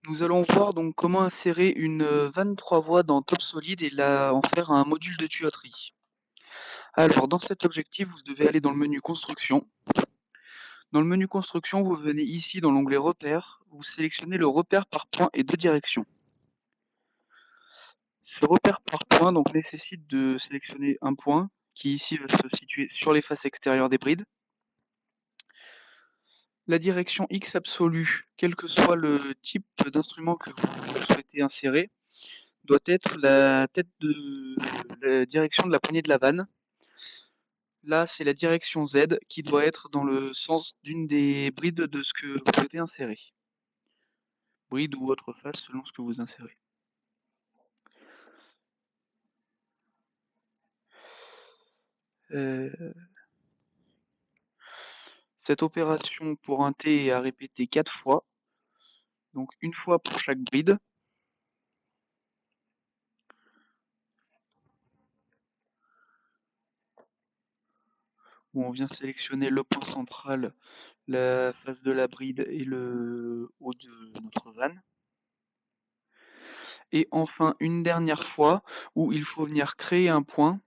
Nous allons voir donc comment insérer une vanne 3 voies dans TopSolid et en faire un module de tuyauterie. Alors, dans cet objectif, vous devez aller dans le menu Construction. Dans le menu Construction, vous venez ici dans l'onglet Repères, vous sélectionnez le repère par point et deux directions. Ce repère par point donc, nécessite de sélectionner un point qui ici va se situer sur les faces extérieures des brides. La direction X absolue, quel que soit le type d'instrument que vous souhaitez insérer, doit être la direction de la poignée de la vanne. Là, c'est la direction Z qui doit être dans le sens d'une des brides de ce que vous souhaitez insérer. Bride ou autre face selon ce que vous insérez. Cette opération pour un T est à répéter 4 fois. Donc une fois pour chaque bride. Où on vient sélectionner le point central, la face de la bride et le haut de notre vanne. Et enfin une dernière fois où il faut venir créer un point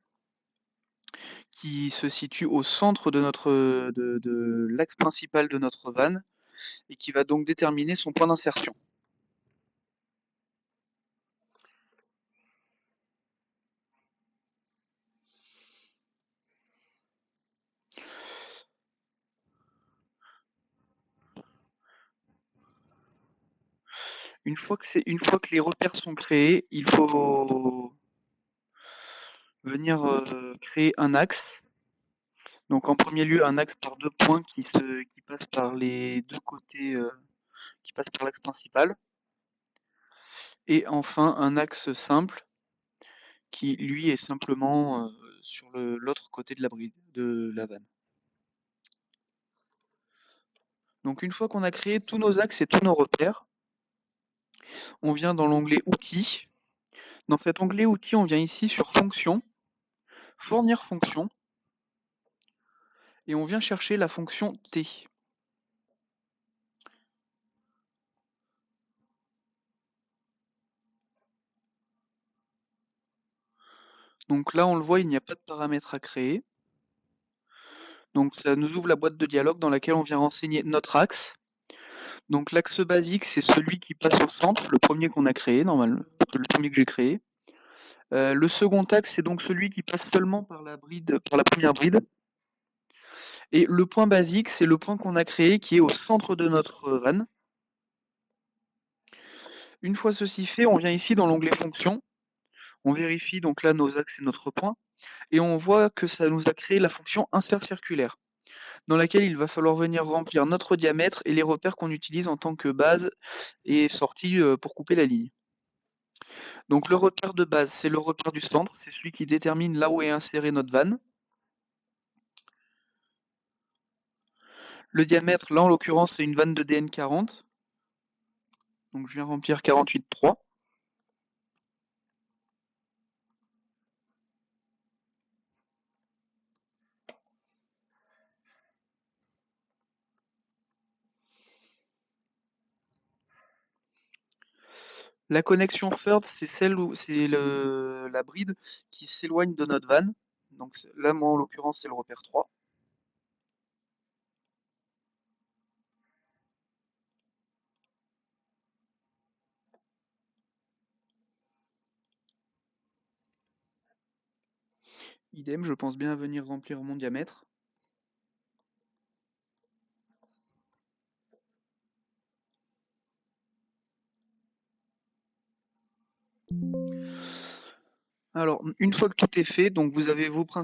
qui se situe au centre de l'axe principal de notre vanne et qui va donc déterminer son point d'insertion. Une fois que les repères sont créés, il faut venir créer un axe. Donc en premier lieu, un axe par deux points qui passent par les deux côtés, qui passent par l'axe principal. Et enfin, un axe simple qui, lui, est simplement sur l'autre côté de la bride, de la vanne. Donc une fois qu'on a créé tous nos axes et tous nos repères, on vient dans l'onglet Outils. Dans cet onglet Outils, on vient ici sur Fonction, Fournir fonction, et on vient chercher la fonction T. Donc là, on le voit, il n'y a pas de paramètres à créer. Donc ça nous ouvre la boîte de dialogue dans laquelle on vient renseigner notre axe. Donc l'axe basique, c'est celui qui passe au centre, le premier qu'on a créé, normalement, le premier que j'ai créé. Le second axe, c'est donc celui qui passe seulement par la première bride. Et le point basique, c'est le point qu'on a créé qui est au centre de notre vanne. Une fois ceci fait, on vient ici dans l'onglet fonction. On vérifie donc là nos axes et notre point. Et on voit que ça nous a créé la fonction insert circulaire, dans laquelle il va falloir venir remplir notre diamètre et les repères qu'on utilise en tant que base et sortie pour couper la ligne. Donc le repère de base, c'est le repère du centre, c'est celui qui détermine là où est insérée notre vanne. Le diamètre, là en l'occurrence, c'est une vanne de DN40. Donc je viens remplir 48,3. La connexion third, c'est celle où c'est la bride qui s'éloigne de notre vanne. Donc là, moi en l'occurrence, c'est le repère 3. Idem, je pense bien venir remplir mon diamètre. Alors, une fois que tout est fait, donc vous avez votre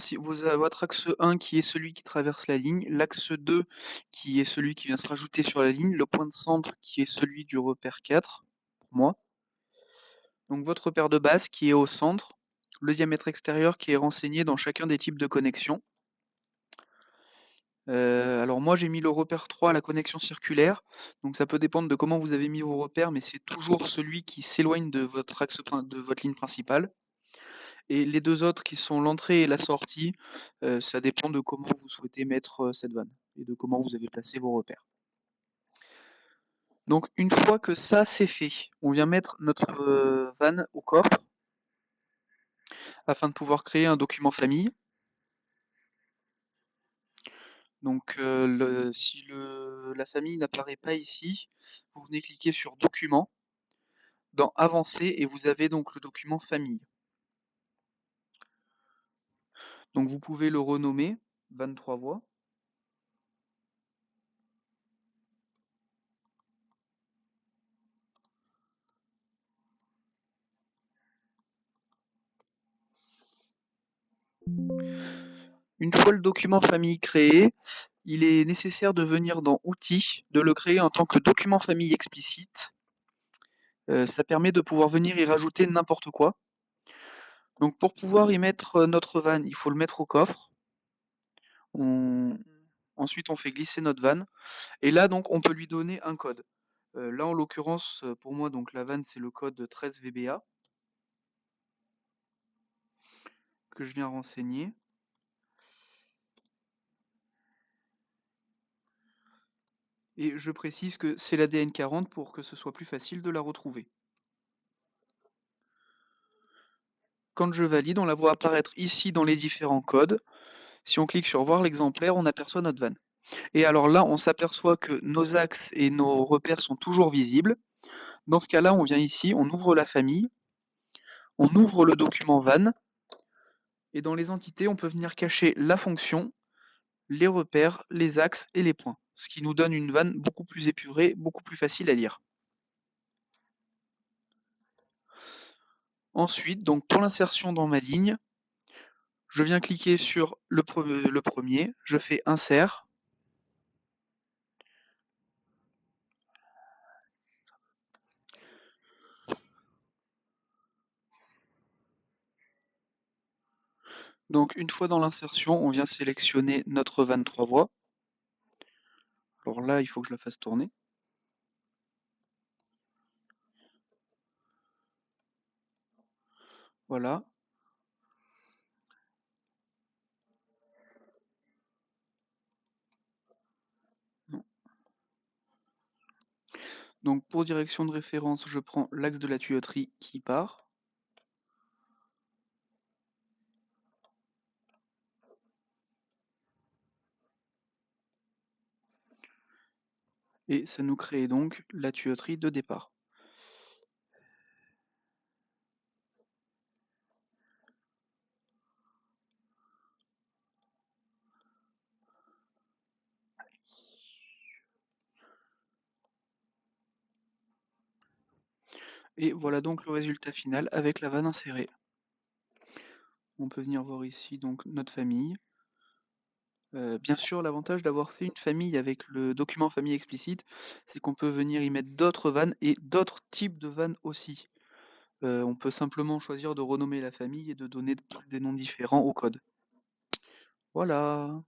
axe 1 qui est celui qui traverse la ligne, l'axe 2 qui est celui qui vient se rajouter sur la ligne, le point de centre qui est celui du repère 4, pour moi. Donc votre repère de base qui est au centre, le diamètre extérieur qui est renseigné dans chacun des types de connexions. Alors moi j'ai mis le repère 3 à la connexion circulaire, donc ça peut dépendre de comment vous avez mis vos repères, mais c'est toujours celui qui s'éloigne de votre de votre ligne principale. Et les deux autres qui sont l'entrée et la sortie, ça dépend de comment vous souhaitez mettre cette vanne et de comment vous avez placé vos repères. Donc une fois que ça c'est fait, on vient mettre notre van au coffre afin de pouvoir créer un document famille. Donc si la famille n'apparaît pas ici, vous venez cliquer sur Documents, dans Avancer et vous avez donc le document famille. Donc vous pouvez le renommer 23 voix. Une fois le document famille créé, il est nécessaire de venir dans Outils, de le créer en tant que document famille explicite. Ça permet de pouvoir venir y rajouter n'importe quoi. Donc pour pouvoir y mettre notre van, il faut le mettre au coffre. Ensuite on fait glisser notre van. Et là donc on peut lui donner un code. Là en l'occurrence pour moi donc la van c'est le code 13 VBA que je viens renseigner. Et je précise que c'est la DN40 pour que ce soit plus facile de la retrouver. Quand je valide, on la voit apparaître ici dans les différents codes. Si on clique sur voir l'exemplaire, on aperçoit notre van. Et alors là, on s'aperçoit que nos axes et nos repères sont toujours visibles. Dans ce cas-là, on vient ici, on ouvre la famille, on ouvre le document van, et dans les entités, on peut venir cacher la fonction, les repères, les axes et les points. Ce qui nous donne une vanne beaucoup plus épurée, beaucoup plus facile à lire. Ensuite, donc pour l'insertion dans ma ligne, je viens cliquer sur le premier, je fais insert. Donc une fois dans l'insertion, on vient sélectionner notre 23 voix. Alors là, il faut que je la fasse tourner. Voilà. Donc pour direction de référence, je prends l'axe de la tuyauterie qui part. Et ça nous crée donc la tuyauterie de départ. Et voilà donc le résultat final avec la vanne insérée. On peut venir voir ici donc notre famille. Bien sûr, l'avantage d'avoir fait une famille avec le document famille explicite, c'est qu'on peut venir y mettre d'autres vannes et d'autres types de vannes aussi. On peut simplement choisir de renommer la famille et de donner des noms différents au code. Voilà.